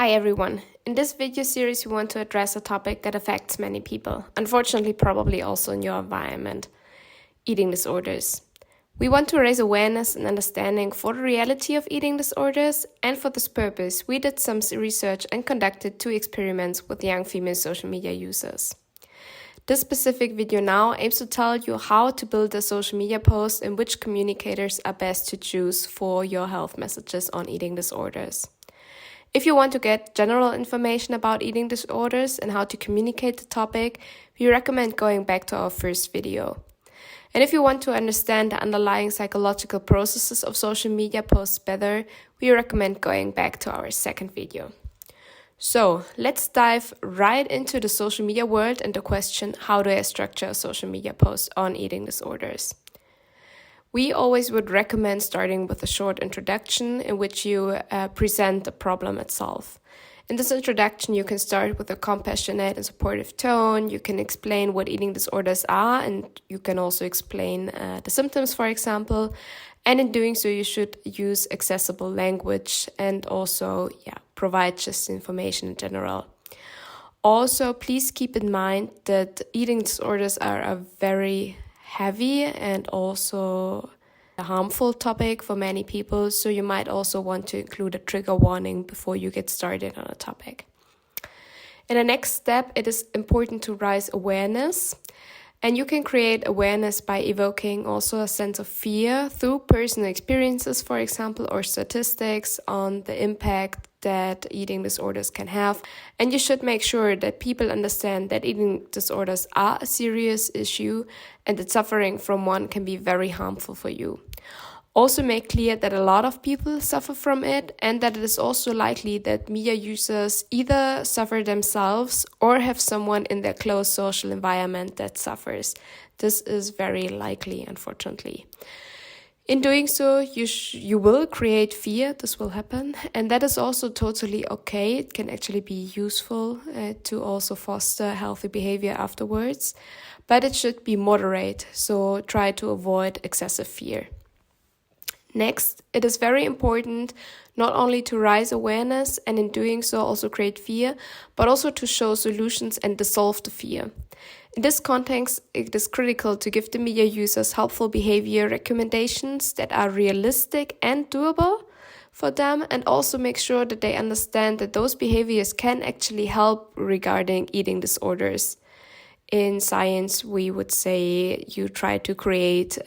Hi everyone. In this video series, we want to address a topic that affects many people, unfortunately probably also in your environment, eating disorders. We want to raise awareness and understanding for the reality of eating disorders, and for this purpose, we did some research and conducted 2 experiments with young female social media users. This specific video now aims to tell you how to build a social media post and which communicators are best to choose for your health messages on eating disorders. If you want to get general information about eating disorders and how to communicate the topic, we recommend going back to our first video. And if you want to understand the underlying psychological processes of social media posts better, we recommend going back to our second video. So let's dive right into the social media world and the question, how do I structure a social media post on eating disorders? We always would recommend starting with a short introduction in which you present the problem itself. In this introduction, you can start with a compassionate and supportive tone. You can explain what eating disorders are, and you can also explain the symptoms, for example. And in doing so, you should use accessible language and also provide just information in general. Also, please keep in mind that eating disorders are a very heavy and also a harmful topic for many people, so you might also want to include a trigger warning before you get started on a topic. In the next step, it is important to raise awareness, and you can create awareness by evoking also a sense of fear through personal experiences, for example, or statistics on the impact that eating disorders can have. And you should make sure that people understand that eating disorders are a serious issue and that suffering from one can be very harmful for you. Also make clear that a lot of people suffer from it, and that it is also likely that media users either suffer themselves or have someone in their close social environment that suffers. This is very likely, unfortunately. In doing so, you will create fear. This will happen, and that is also totally okay. It can actually be useful to also foster healthy behavior afterwards, but it should be moderate, so try to avoid excessive fear. Next, it is very important not only to raise awareness and in doing so also create fear, but also to show solutions and dissolve the fear. In this context, it is critical to give the media users helpful behavior recommendations that are realistic and doable for them, and also make sure that they understand that those behaviors can actually help regarding eating disorders. In science, we would say you try to create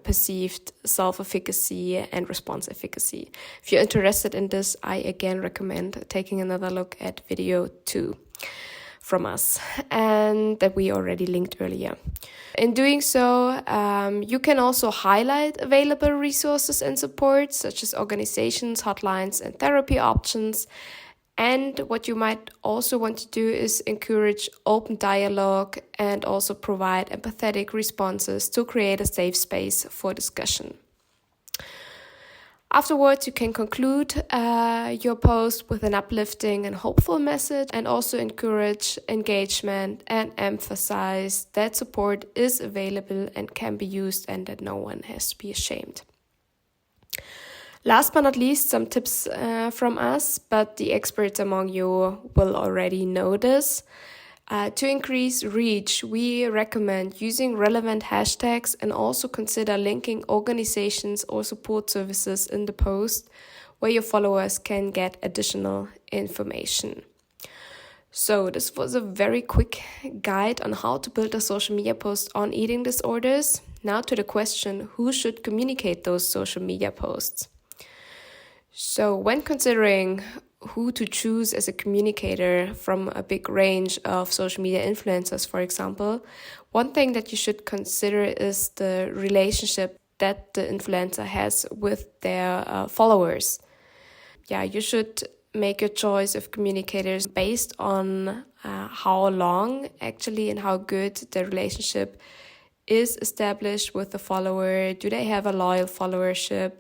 perceived self-efficacy and response efficacy. If you're interested in this, I again recommend taking another look at video 2 from us, and that we already linked earlier. In doing so, you can also highlight available resources and support, such as organizations, hotlines, and therapy options. And what you might also want to do is encourage open dialogue and also provide empathetic responses to create a safe space for discussion. Afterwards, you can conclude your post with an uplifting and hopeful message, and also encourage engagement and emphasize that support is available and can be used, and that no one has to be ashamed. Last but not least, some tips from us, but the experts among you will already know this. To increase reach, we recommend using relevant hashtags and also consider linking organizations or support services in the post where your followers can get additional information. So this was a very quick guide on how to build a social media post on eating disorders. Now to the question, who should communicate those social media posts? So when considering who to choose as a communicator from a big range of social media influencers, for example, one thing that you should consider is the relationship that the influencer has with their followers. You should make your choice of communicators based on how long actually and how good the relationship is established with the follower. Do they have a loyal followership?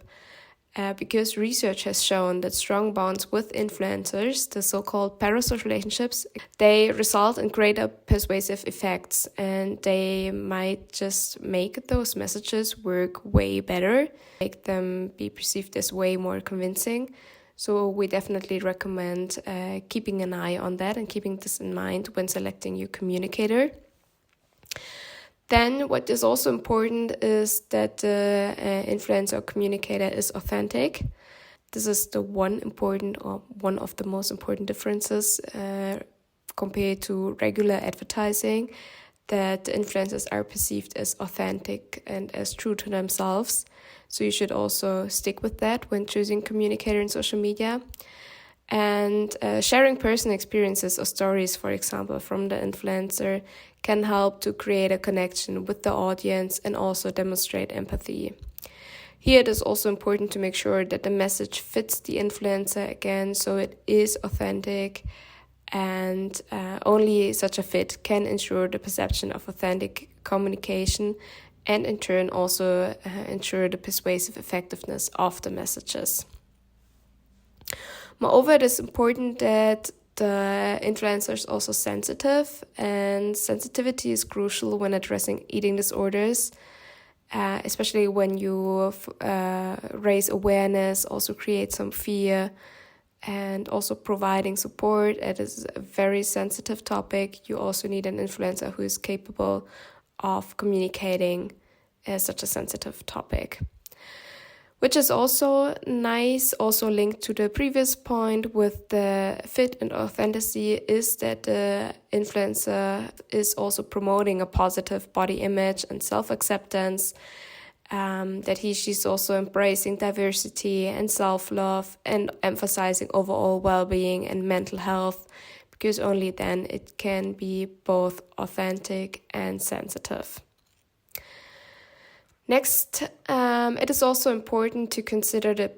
Because research has shown that strong bonds with influencers, the so-called parasocial relationships, they result in greater persuasive effects, and they might just make those messages work way better, make them be perceived as way more convincing. So we definitely recommend keeping an eye on that and keeping this in mind when selecting your communicator. Then what is also important is that the influencer or communicator is authentic. This is the one of the most important differences compared to regular advertising, that influencers are perceived as authentic and as true to themselves. So you should also stick with that when choosing communicator in social media. And sharing personal experiences or stories, for example, from the influencer can help to create a connection with the audience and also demonstrate empathy. Here it is also important to make sure that the message fits the influencer again, so it is authentic, and only such a fit can ensure the perception of authentic communication and in turn also ensure the persuasive effectiveness of the messages. Moreover, it is important that the influencer is also sensitive, and sensitivity is crucial when addressing eating disorders, especially when you raise awareness, also create some fear, and also providing support. It is a very sensitive topic. You also need an influencer who is capable of communicating such a sensitive topic. Which is also nice, also linked to the previous point with the fit and authenticity, is that the influencer is also promoting a positive body image and self-acceptance, that she's also embracing diversity and self-love and emphasizing overall well-being and mental health, because only then it can be both authentic and sensitive. Next, it is also important to consider the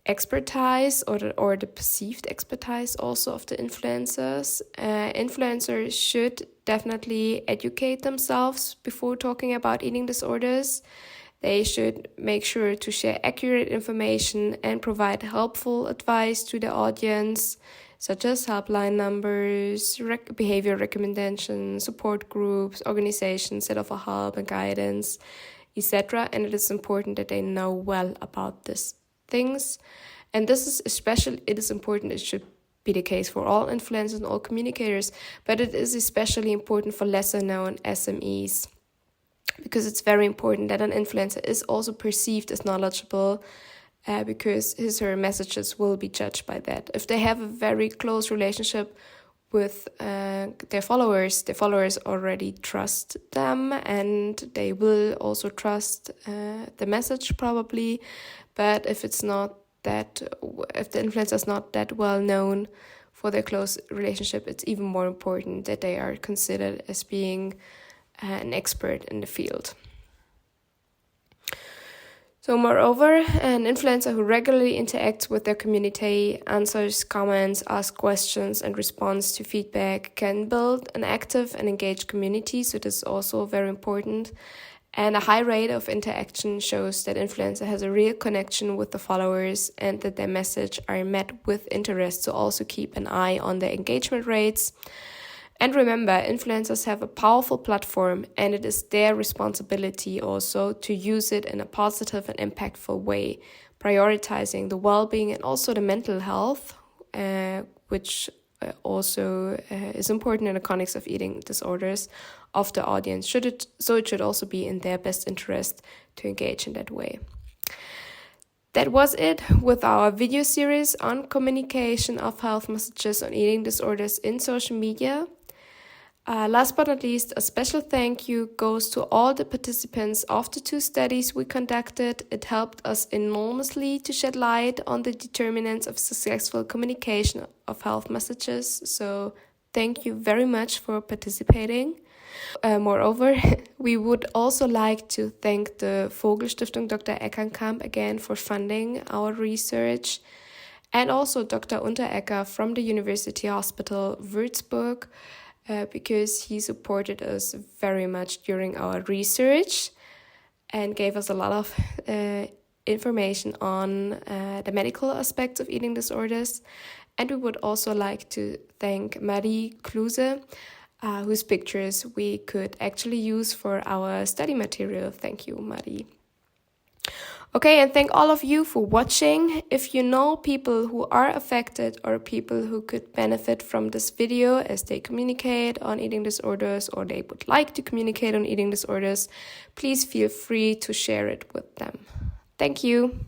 expertise or the perceived expertise also of the influencers. Influencers should definitely educate themselves before talking about eating disorders. They should make sure to share accurate information and provide helpful advice to the audience, such as helpline numbers, behavior recommendations, support groups, organizations that offer help and guidance, etc. And it is important that they know well about these things. And this is it is important, it should be the case for all influencers and all communicators, but it is especially important for lesser known SMEs, because it's very important that an influencer is also perceived as knowledgeable, because his or her messages will be judged by that. If they have a very close relationship with their followers already trust them, and they will also trust the message probably. But if the influencer is not that well known for their close relationship, it's even more important that they are considered as being an expert in the field. So moreover, an influencer who regularly interacts with their community, answers comments, asks questions, and responds to feedback can build an active and engaged community. So this is also very important. And a high rate of interaction shows that influencer has a real connection with the followers and that their message are met with interest. So also keep an eye on their engagement rates. And remember, influencers have a powerful platform, and it is their responsibility also to use it in a positive and impactful way, prioritizing the well-being and also the mental health, which also is important in the context of eating disorders of the audience. It should also be in their best interest to engage in that way. That was it with our video series on communication of health messages on eating disorders in social media. Last but not least, a special thank you goes to all the participants of the 2 studies we conducted. It helped us enormously to shed light on the determinants of successful communication of health messages. So thank you very much for participating. Moreover, we would also like to thank the Vogelstiftung Dr. Eckernkamp again for funding our research, and also Dr. Unterecker from the University Hospital Würzburg, because he supported us very much during our research and gave us a lot of information on the medical aspects of eating disorders. And we would also like to thank Marie Kluse, whose pictures we could actually use for our study material. Thank you, Marie. Okay, and thank all of you for watching. If you know people who are affected or people who could benefit from this video as they communicate on eating disorders or they would like to communicate on eating disorders, please feel free to share it with them. Thank you.